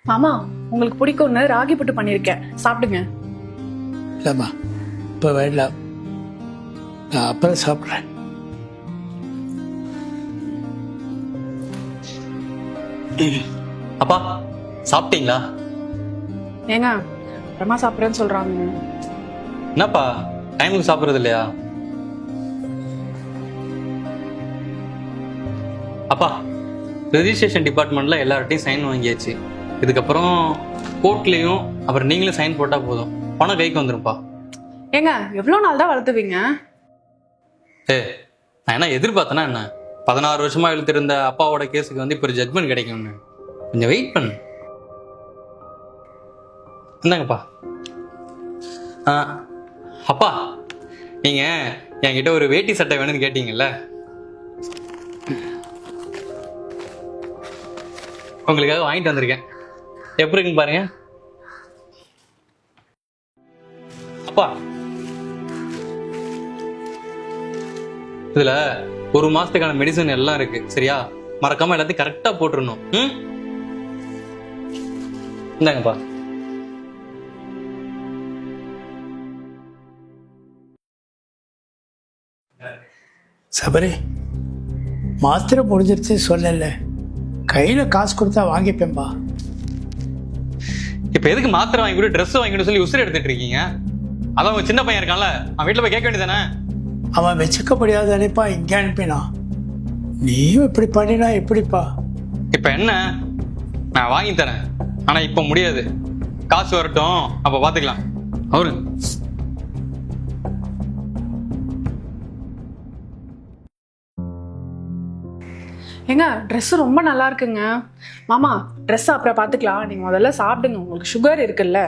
மாமா, உங்களுக்கு பிடிக்கும்னு ராகி புட்டு பண்ணிருக்கேன், சாப்பிடுங்க. இல்லைம்மா, இப்போ வேண்டாம், நான் அப்புறம் சாப்பிட்றேன். அப்பா சாப்பிட்டீங்களா? ஏங்க அப்புறமா சாப்பிட்றேன்னு சொல்றாங்க. என்னப்பா டைமுக்கு சாப்பிட்றது இல்லையா? அப்பா ரெஜிஸ்ட்ரேஷன் டிபார்ட்மெண்ட்ல எல்லார்ட்டையும் சைன் வாங்கியாச்சு. இதுக்கப்புறம் கோர்ட்லயும் அப்புறம் நீங்களும் சைன் போட்டா போதும், பணம் கைக்கு வந்துரும்ப்பா. ஏங்க எவ்வளவு நாள் தான் வளர்த்துவீங்க? நான் என்ன எதிர்பார்த்தேன்னா என்ன, 16 வருஷமா இழுத்திருந்த அப்பாவோட கேஸுக்கு வந்து இப்போ ஒரு ஜட்மெண்ட் கிடைக்கும்னு. கொஞ்சம் வெயிட் பண்ணு. இந்தாங்கப்பா. அப்பா நீங்க என்கிட்ட ஒரு வேட்டி சட்டை வேணும்னு கேட்டீங்கல்ல, உங்களுக்காக வாங்கிட்டு வந்திருக்கேன். எப்படி இருக்குன்னு பாருங்க. அப்பா இதுல 1 மாசத்துக்கான மெடிசன் எல்லாம் இருக்கு, சரியா? மறக்காம எல்லாத்தையும் கரெக்டா போட்டுருணும். இந்தாங்கப்பா. சபரி, மாத்திரை முடிஞ்சிருச்சு சொல்லல, கையில் காசு கொடுத்தா வாங்கிப்பேன்பா. இப்ப எதுக்கு மாத்திரை வாங்கி கூட ட்ரெஸ் வாங்கி சொல்லி உசுறு எடுத்துட்டு இருக்கீங்க? அதான் உங்க சின்ன பையன் இருக்கான்ல, அவன் வீட்டுல போய் கேட்க வேண்டியதானே? அவன் வச்சுக்க முடியாத அனுப்பா, இங்கே அனுப்பினா. நீயும் இப்படி பண்ணினா எப்படிப்பா? இப்ப என்ன, நான் வாங்கி தரேன், ஆனா இப்ப முடியாது. காசு வரட்டும், அப்ப பாத்துக்கலாம். அவரு ஏங்க ட்ரெஸ் ரொம்ப நல்லா இருக்குங்க. மாமா ட்ரெஸ் அப்புறம் பாத்துக்கலாம், நீங்க முதல்ல சாப்பிடுங்க, உங்களுக்கு சுகர் இருக்குல்ல.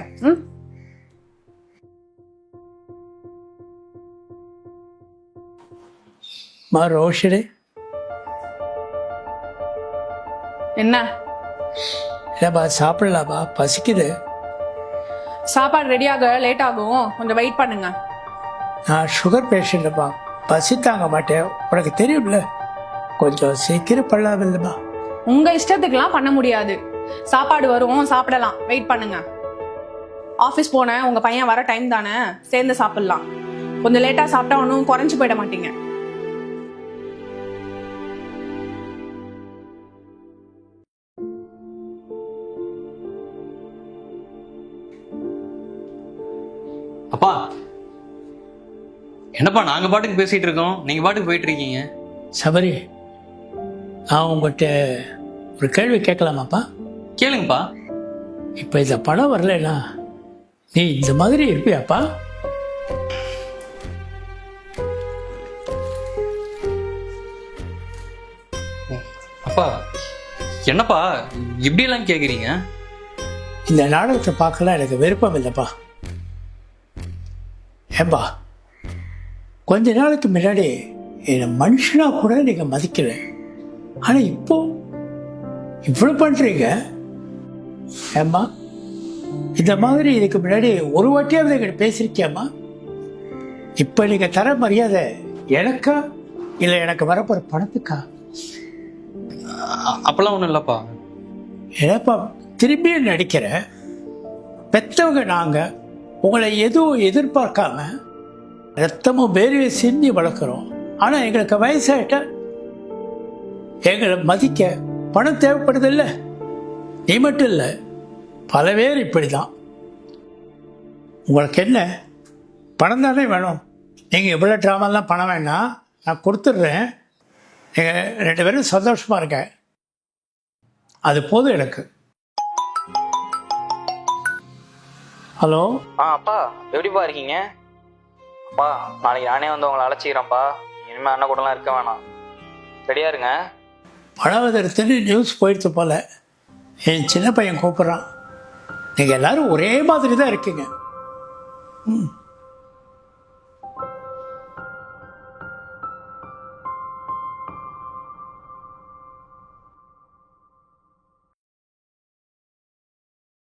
மா ரோஷினி, என்ன இல்லைப்பா சாப்பிடலாப்பா, பசிக்குது. சாப்பாடு ரெடியாக லேட் ஆகும், கொஞ்சம் வெயிட் பண்ணுங்க. நான் சுகர் பேஷண்ட்டுப்பா, பசி தாங்க மாட்டேன், உனக்கு தெரியும்ல. கொஞ்சம் சீக்கிரம் பண்ணலாம் இல்லைம்மா? உங்க இஷ்டத்துக்குலாம் பண்ண முடியாது. சாப்பாடு வரும், சாப்பிடலாம், வெயிட் பண்ணுங்க. ஆஃபீஸ் போனேன், உங்க பையன் வர டைம் தானே, சேர்ந்து சாப்பிடலாம். கொஞ்சம் லேட்டா சாப்பிட்டா ஒன்றும் குறைஞ்சு போயிட மாட்டீங்க. அப்பா என்னப்பா, நாங்க பாட்டுக்கு பேசிட்டு இருக்கோம், நீங்க பாட்டுக்கு போயிட்டு இருக்கீங்க. சபரி, நான் உங்கள்கிட்ட ஒரு கேள்வி கேட்கலாமாப்பா? கேளுங்கப்பா. இப்போ இந்த படம் வரலன்னா நீ இந்த மாதிரி இருப்பியாப்பா? அப்பா என்னப்பா இப்படி எல்லாம் கேக்குறீங்க? இந்த நாடகத்தை பார்க்கலாம் எனக்கு விருப்பம் இல்லைப்பா. ஏப்பா, கொஞ்ச நாளைக்கு முன்னாடி என்னை மனுஷனா கூட நீங்க மதிக்கல, ஆனா இப்போ இவ்வளவு பண்றீங்க. ஏம்மா, இந்த மாதிரி இதுக்கு முன்னாடி ஒரு வாட்டியாவது எங்கிட்ட பேசியிருக்கியாம்மா? இப்ப நீங்க தர மரியாதை எனக்கா இல்லை எனக்கு வரப்போற பணத்துக்கா? அப்பெல்லாம் ஒண்ணும் இல்லப்பா. ஏப்பா திரும்பியும் நடிக்கிற? பெற்றவங்க நாங்க உங்களை எதுவும் எதிர்பார்க்காம ரத்தமும் வேர்வை சிந்தி வளர்க்குறோம். ஆனா எங்களுக்கு வயசாயிட்ட எங்களை மதிக்க பணம் தேவைப்படுது இல்லை? நீ மட்டும் இல்லை, பல பேர் இப்படிதான். உங்களுக்கு என்ன, பணம் தானே வேணும்? நீங்கள் இவ்வளோ ட்ராமாலாம் பணம் வேணாம், நான் கொடுத்துட்றேன். நீங்கள் 2 பேரும் சந்தோஷமாக இருக்க, அது போதும் எனக்கு. ஹலோ. அப்பா எப்படிப்பா இருக்கீங்க? அப்பா நாளைக்கு நானே வந்து உங்களை அழைச்சிக்கிறேன்ப்பா. இனிமேல் அண்ணன் கூடலாம் இருக்க வேணாம், ரெடியா இருங்க. பழவதற்கு நியூஸ் போயிடுச்சு போல, என் சின்ன பையன் கூப்பிட்றான். நீங்கள் எல்லாரும் ஒரே மாதிரி தான் இருக்கீங்க.